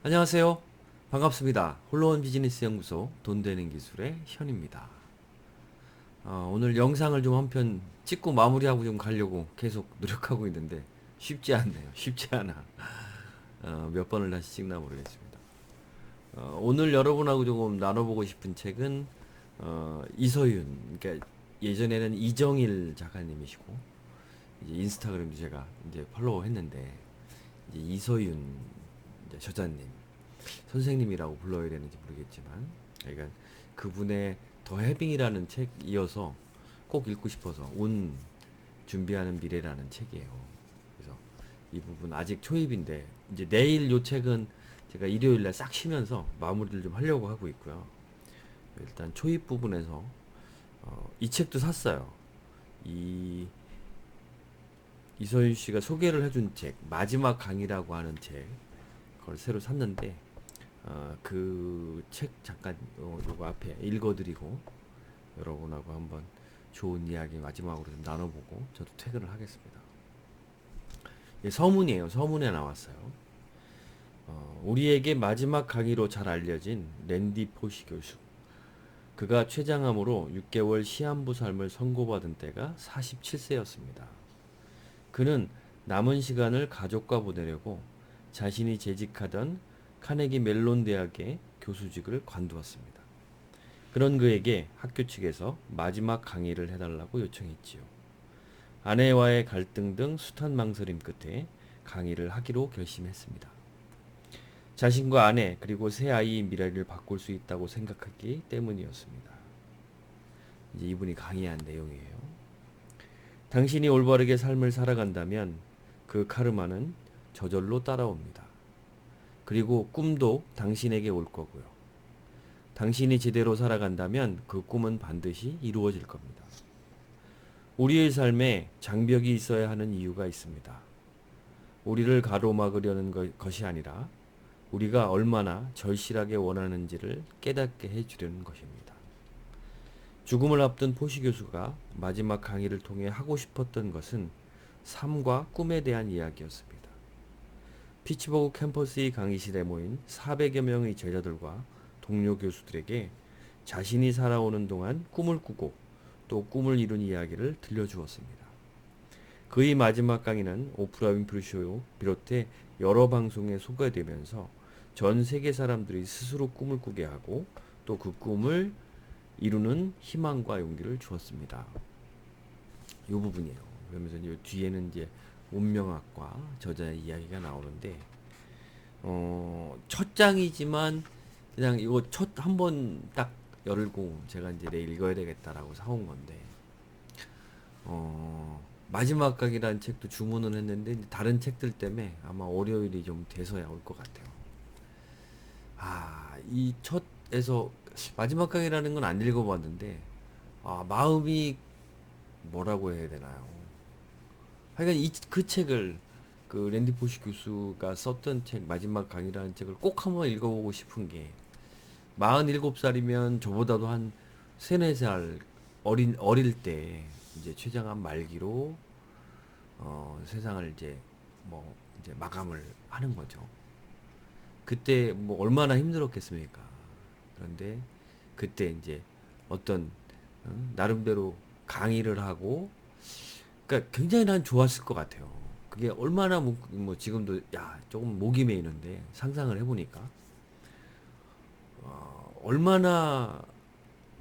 안녕하세요. 반갑습니다. 홀로원 비즈니스 연구소 돈 되는 기술의 현입니다. 오늘 영상을 좀 한 편 찍고 마무리하고 좀 가려고 계속 노력하고 있는데 쉽지 않네요. 쉽지 않아. 몇 번을 다시 찍나 모르겠습니다. 오늘 여러분하고 조금 나눠보고 싶은 책은 이서윤, 그러니까 예전에는 이정일 작가님이시고 이제 인스타그램도 제가 이제 팔로우 했는데 이제 이서윤 이제 저자님 선생님이라고 불러야 되는지 모르겠지만, 그러니까 그분의 더 해빙이라는 책 이어서 꼭 읽고 싶어서 운 준비하는 미래라는 책이에요. 그래서 이 부분 아직 초입인데 이제 내일 요 책은 제가 일요일날 싹 쉬면서 마무리를 좀 하려고 하고 있고요. 일단 초입 부분에서 이 책도 샀어요. 이 이서윤 씨가 소개를 해준 책 마지막 강의라고 하는 책, 그걸 새로 샀는데 그 책 잠깐 요거 앞에 읽어드리고 여러분하고 한번 좋은 이야기 마지막으로 좀 나눠보고 저도 퇴근을 하겠습니다. 예, 서문이에요. 서문에 나왔어요. 우리에게 마지막 강의로 잘 알려진 랜디 포시 교수. 그가 최장암으로 6개월 시한부 삶을 선고받은 때가 47세였습니다. 그는 남은 시간을 가족과 보내려고 자신이 재직하던 카네기 멜론 대학의 교수직을 관두었습니다. 그런 그에게 학교 측에서 마지막 강의를 해달라고 요청했지요. 아내와의 갈등 등 숱한 망설임 끝에 강의를 하기로 결심했습니다. 자신과 아내 그리고 새 아이의 미래를 바꿀 수 있다고 생각했기 때문이었습니다. 이제 이분이 강의한 내용이에요. 당신이 올바르게 삶을 살아간다면 그 카르마는 저절로 따라옵니다. 그리고 꿈도 당신에게 올 거고요. 당신이 제대로 살아간다면 그 꿈은 반드시 이루어질 겁니다. 우리의 삶에 장벽이 있어야 하는 이유가 있습니다. 우리를 가로막으려는 것이 아니라 우리가 얼마나 절실하게 원하는지를 깨닫게 해주려는 것입니다. 죽음을 앞둔 포시 교수가 마지막 강의를 통해 하고 싶었던 것은 삶과 꿈에 대한 이야기였습니다. 피츠버그 캠퍼스의 강의실에 모인 400여 명의 제자들과 동료 교수들에게 자신이 살아오는 동안 꿈을 꾸고 또 꿈을 이룬 이야기를 들려주었습니다. 그의 마지막 강의는 오프라 윈프리 쇼 비롯해 여러 방송에 소개되면서 전 세계 사람들이 스스로 꿈을 꾸게 하고 또 그 꿈을 이루는 희망과 용기를 주었습니다. 이 부분이에요. 그러면서 이 뒤에는 이제 운명학과 저자의 이야기가 나오는데, 첫 장이지만 그냥 이거 첫 한 번 딱 열고 제가 이제 내일 읽어야 되겠다라고 사온 건데, 마지막 강이라는 책도 주문은 했는데 다른 책들 때문에 아마 월요일이 좀 돼서야 올 것 같아요. 이 첫에서 마지막 강이라는 건 안 읽어봤는데, 마음이 뭐라고 해야 되나요? 하여간 그 책을 그 랜디 포시 교수가 썼던 책 마지막 강의라는 책을 꼭 한번 읽어보고 싶은 게, 47살이면 저보다도 한 3, 4살 어릴 때 이제 췌장암 말기로 세상을 이제 뭐 이제 마감을 하는 거죠. 그때 뭐 얼마나 힘들었겠습니까? 그런데 그때 이제 어떤 나름대로 강의를 하고, 그러니까 굉장히 난 좋았을 것 같아요. 그게 얼마나 뭐 지금도 조금 목이 메이는데 상상을 해보니까 얼마나,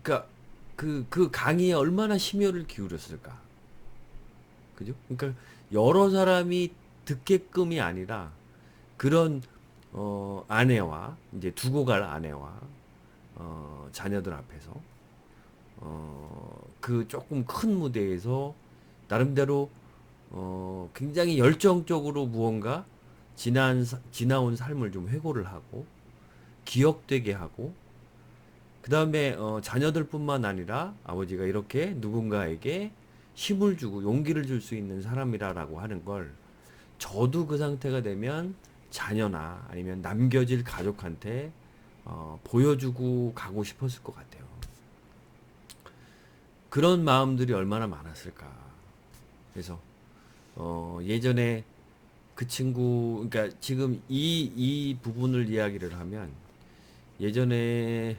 그러니까 그 강의에 얼마나 심혈을 기울였을까. 그죠? 그러니까 여러 사람이 듣게끔이 아니라 그런 아내와 이제 두고 갈 아내와 자녀들 앞에서 그 조금 큰 무대에서 나름대로 굉장히 열정적으로 무언가 지나온 삶을 좀 회고를 하고 기억되게 하고, 그 다음에 자녀들뿐만 아니라 아버지가 이렇게 누군가에게 힘을 주고 용기를 줄 수 있는 사람이라고 하는 걸 저도 그 상태가 되면 자녀나 아니면 남겨질 가족한테 보여주고 가고 싶었을 것 같아요. 그런 마음들이 얼마나 많았을까. 그래서 예전에 그 친구, 그러니까 지금 이 부분을 이야기를 하면 예전에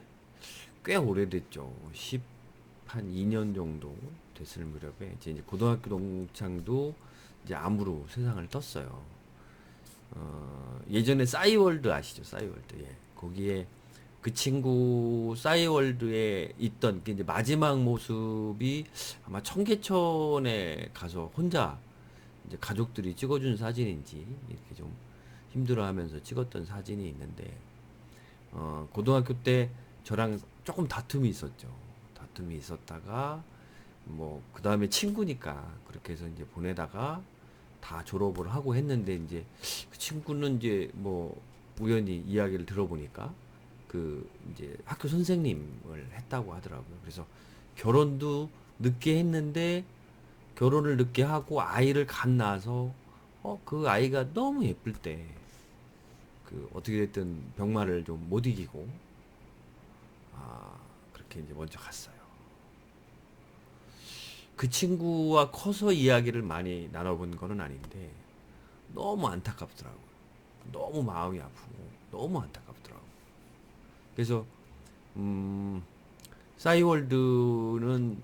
꽤 오래됐죠. 한 2년 정도 됐을 무렵에 이제 고등학교 동창도 이제 암으로 세상을 떴어요. 예전에 싸이월드 아시죠? 싸이월드. 예. 거기에 그 친구 싸이월드에 있던 그 이제 마지막 모습이 아마 청계천에 가서 혼자 이제 가족들이 찍어준 사진인지 이렇게 좀 힘들어하면서 찍었던 사진이 있는데 고등학교 때 저랑 조금 다툼이 있었죠. 다툼이 있었다가 뭐 그 다음에 친구니까 그렇게 해서 이제 보내다가 다 졸업을 하고 했는데 이제 그 친구는 이제 뭐 우연히 이야기를 들어보니까 그 이제 학교 선생님을 했다고 하더라고요. 그래서 결혼도 늦게 했는데 결혼을 늦게 하고 아이를 갓 낳아서 그 아이가 너무 예쁠 때 그 어떻게 됐든 병마를 좀 못 이기고 그렇게 이제 먼저 갔어요. 그 친구와 커서 이야기를 많이 나눠본 거는 아닌데 너무 안타깝더라고요. 너무 마음이 아프고 너무 안타깝더라고요. 그래서 싸이월드는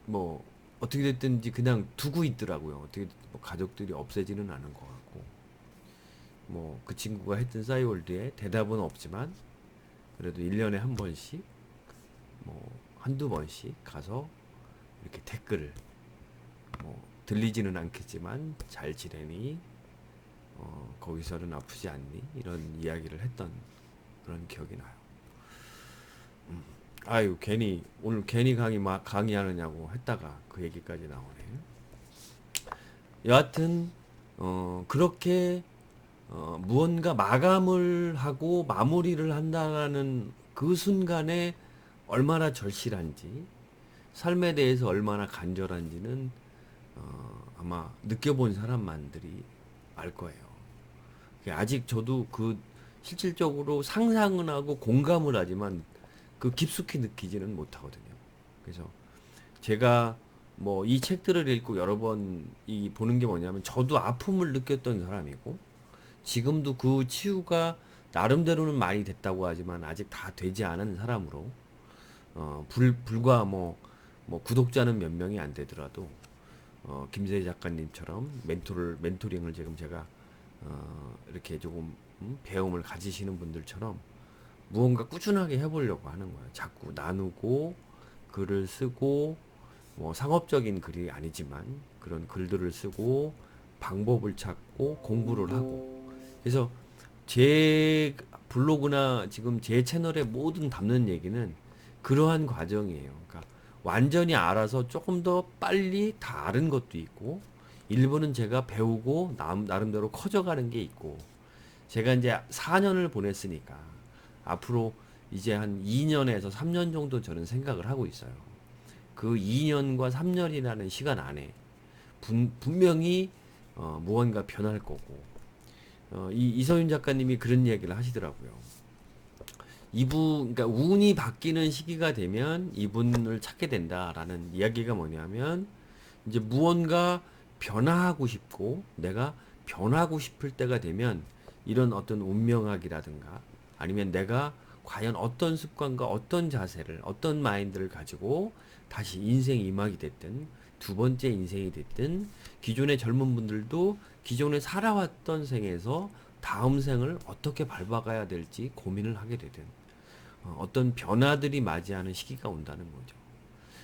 뭐 어떻게 됐든지 그냥 두고 있더라고요. 어떻게 뭐 가족들이 없애지는 않은 것 같고 뭐 그 친구가 했던 싸이월드에 대답은 없지만 그래도 1년에 한 번씩 뭐 한두 번씩 가서 이렇게 댓글을 뭐 들리지는 않겠지만 잘 지내니 거기서는 아프지 않니 이런 이야기를 했던 그런 기억이 나요. 아유 괜히 오늘 괜히 강의하느냐고 했다가 그 얘기까지 나오네. 여하튼 그렇게 무언가 마감을 하고 마무리를 한다는 그 순간에 얼마나 절실한지 삶에 대해서 얼마나 간절한지는 아마 느껴본 사람만들이 알 거예요. 아직 저도 그 실질적으로 상상은 하고 공감을 하지만 그 깊숙이 느끼지는 못하거든요. 그래서 제가 뭐 이 책들을 읽고 여러 번 이 보는 게 뭐냐면 저도 아픔을 느꼈던 사람이고 지금도 그 치유가 나름대로는 많이 됐다고 하지만 아직 다 되지 않은 사람으로 불과 뭐 구독자는 몇 명이 안 되더라도 김세희 작가님처럼 멘토링을 지금 제가 이렇게 조금 배움을 가지시는 분들처럼 무언가 꾸준하게 해보려고 하는 거예요. 자꾸 나누고 글을 쓰고 뭐 상업적인 글이 아니지만 그런 글들을 쓰고 방법을 찾고 공부를 하고 그래서 제 블로그나 지금 제 채널에 모든 담는 얘기는 그러한 과정이에요. 그러니까 완전히 알아서 조금 더 빨리 다 아는 것도 있고 일부는 제가 배우고 나름대로 커져가는 게 있고 제가 이제 4년을 보냈으니까 앞으로 이제 한 2년에서 3년 정도 저는 생각을 하고 있어요. 그 2년과 3년이라는 시간 안에 분명히 무언가 변할 거고 이서윤 작가님이 그런 얘기를 하시더라고요. 그러니까 운이 바뀌는 시기가 되면 이분을 찾게 된다라는 이야기가 뭐냐면 이제 무언가 변화하고 싶고 내가 변하고 싶을 때가 되면 이런 어떤 운명학이라든가 아니면 내가 과연 어떤 습관과 어떤 자세를 어떤 마인드를 가지고 다시 인생 이막이 됐든 두 번째 인생이 됐든 기존의 젊은 분들도 기존에 살아왔던 생에서 다음 생을 어떻게 밟아가야 될지 고민을 하게 되든 어떤 변화들이 맞이하는 시기가 온다는 거죠.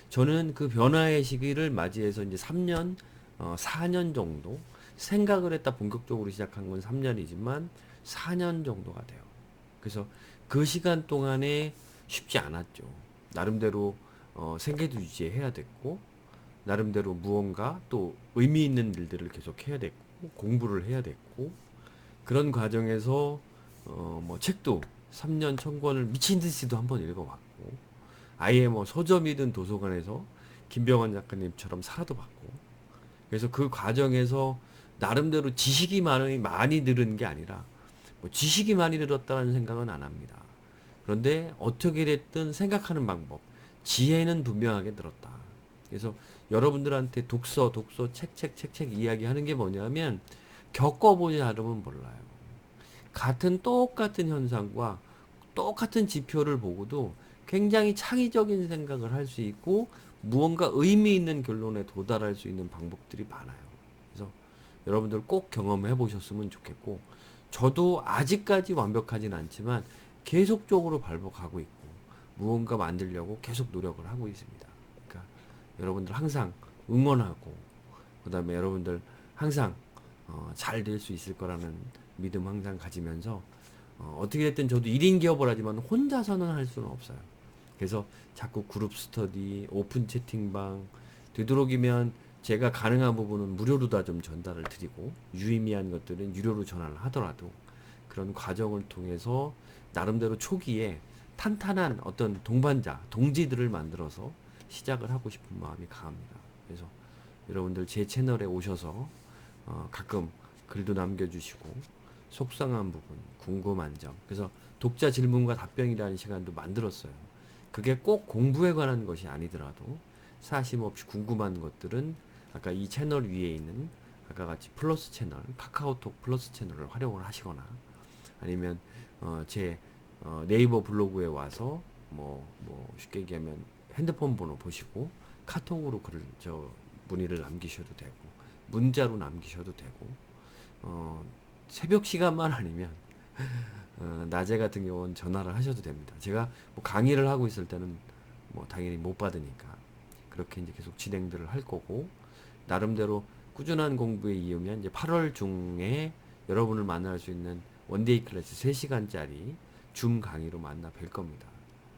저는 그 변화의 시기를 맞이해서 이제 3년, 4년 정도 생각을 했다 본격적으로 시작한 건 3년이지만 4년 정도가 돼요. 그래서 그 시간 동안에 쉽지 않았죠. 나름대로 생계도 유지해야 됐고 나름대로 무언가 또 의미 있는 일들을 계속 해야 됐고 공부를 해야 됐고 그런 과정에서 뭐 책도 3년 천권을 미친 듯이도 한번 읽어봤고 아예 뭐 서점이든 도서관에서 김병환 작가님처럼 살아도 봤고 그래서 그 과정에서 나름대로 지식이 많이 늘은 게 아니라 뭐 지식이 많이 늘었다는 생각은 안 합니다. 그런데 어떻게 됐든 생각하는 방법 지혜는 분명하게 늘었다. 그래서 여러분들한테 독서 책 이야기하는 게 뭐냐면 겪어보지 않으면 몰라요. 같은 똑같은 현상과 똑같은 지표를 보고도 굉장히 창의적인 생각을 할 수 있고 무언가 의미 있는 결론에 도달할 수 있는 방법들이 많아요. 그래서 여러분들 꼭 경험해 보셨으면 좋겠고, 저도 아직까지 완벽하진 않지만 계속적으로 발복하고 있고 무언가 만들려고 계속 노력을 하고 있습니다. 그러니까 여러분들 항상 응원하고, 그 다음에 여러분들 항상 잘 될 수 있을 거라는 믿음 항상 가지면서, 어떻게 됐든 저도 1인 기업을 하지만 혼자서는 할 수는 없어요. 그래서 자꾸 그룹 스터디, 오픈 채팅방, 되도록이면 제가 가능한 부분은 무료로 다 좀 전달을 드리고, 유의미한 것들은 유료로 전화를 하더라도 그런 과정을 통해서 나름대로 초기에 탄탄한 어떤 동반자, 동지들을 만들어서 시작을 하고 싶은 마음이 강합니다. 그래서 여러분들 제 채널에 오셔서 가끔 글도 남겨주시고, 속상한 부분, 궁금한 점, 그래서 독자 질문과 답변이라는 시간도 만들었어요. 그게 꼭 공부에 관한 것이 아니더라도 사심 없이 궁금한 것들은 아까 이 채널 위에 있는 아까 같이 플러스 채널, 카카오톡 플러스 채널을 활용을 하시거나, 아니면 제 네이버 블로그에 와서 쉽게 얘기하면 핸드폰 번호 보시고 카톡으로 글을 문의를 남기셔도 되고, 문자로 남기셔도 되고, 새벽 시간만 아니면 낮에 같은 경우는 전화를 하셔도 됩니다. 제가 뭐 강의를 하고 있을 때는 뭐 당연히 못 받으니까 그렇게 이제 계속 진행들을 할 거고, 나름대로 꾸준한 공부에 이으면 이제 8월 중에 여러분을 만날 수 있는 원데이 클래스 3시간짜리 줌 강의로 만나 뵐 겁니다.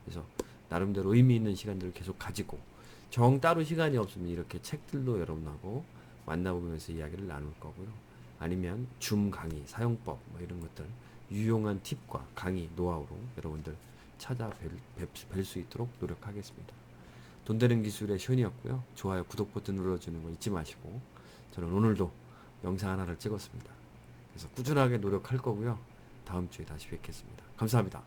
그래서 나름대로 의미 있는 시간들을 계속 가지고, 정 따로 시간이 없으면 이렇게 책들로 여러분하고 만나보면서 이야기를 나눌 거고요. 아니면 줌 강의 사용법 뭐 이런 것들, 유용한 팁과 강의 노하우로 여러분들 찾아뵐 수 있도록 노력하겠습니다. 돈 되는 기술의 션이었고요. 좋아요, 구독 버튼 눌러주는 거 잊지 마시고, 저는 오늘도 영상 하나를 찍었습니다. 그래서 꾸준하게 노력할 거고요. 다음 주에 다시 뵙겠습니다. 감사합니다.